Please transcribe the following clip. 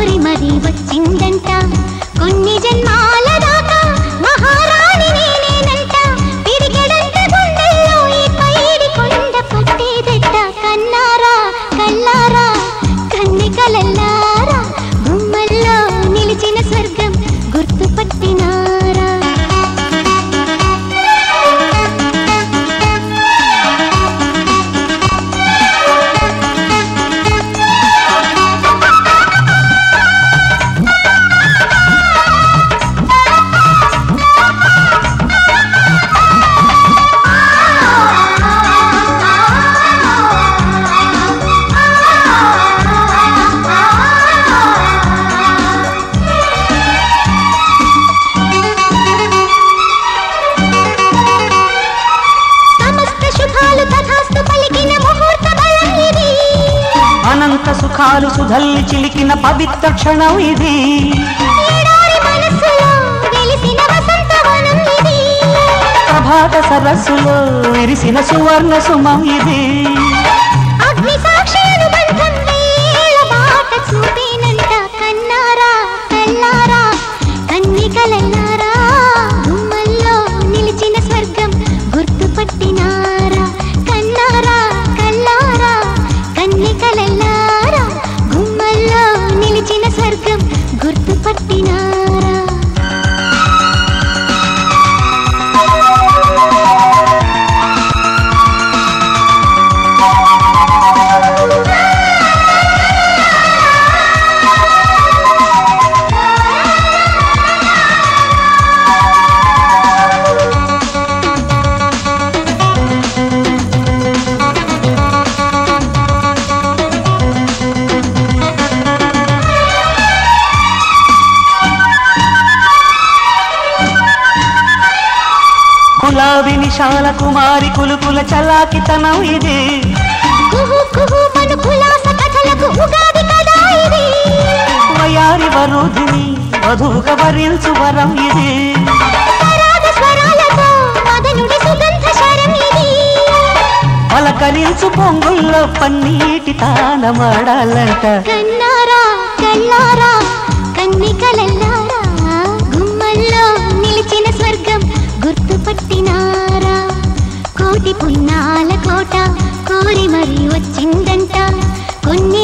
కోరి మరి వచ్చిందంట కొన్ని జన్మాల దాకా మహారాణి నేనేనంట పిడికెడంత గుండెల్లో ఈ పైడి కొండ పట్టేదెట్ట కన్నారా కల్లారా కన్నికలల్లారా గుమ్మల్లో నిలిచిన స్వర్గం గుర్తుపట్టినారా అనంత సుఖాలు సుధల్లి చిలికిన పవిత్ర క్షణం ఇది ప్రభాత సరస్సులో విరిసిన సువర్ణ సుమం ఇది అగ్ని సాక్షి అనుబంధం వేళ బాట చూపేనంట కన్నారా కల్లారా కన్నికలల్లారా గుమ్మల్లో నిలిచిన స్వర్గం గుర్తుపట్టినారా కన్నారా కల్లారా కన్నికలల్లారా గుమ్మల్లో నిలిచిన స్వర్గం గుర్తుపట్టినారా గులాబీ నిశాల కుమారి కులుకుల చలాకితనం ఇది కుహు కుహు మను కులాస కథలకు ఉగాది కదా ఇది వయారి వరుధిని వధువుగా వరించు వరం ఇది స్వరాగ స్వరాలతో మదనుడి సుగంధ శరం ఇది పలకరించు పొంగుల్లో పన్నీటి తానమాడాలంట కన్నారా కల్లారా కన్నికలల్లారా గుమ్మల్లో నిలిచిన స్వర్గం గుర్తుపట్టినారా కోటి పున్నాల కోట కోరి మరి వచ్చిందంట కొన్ని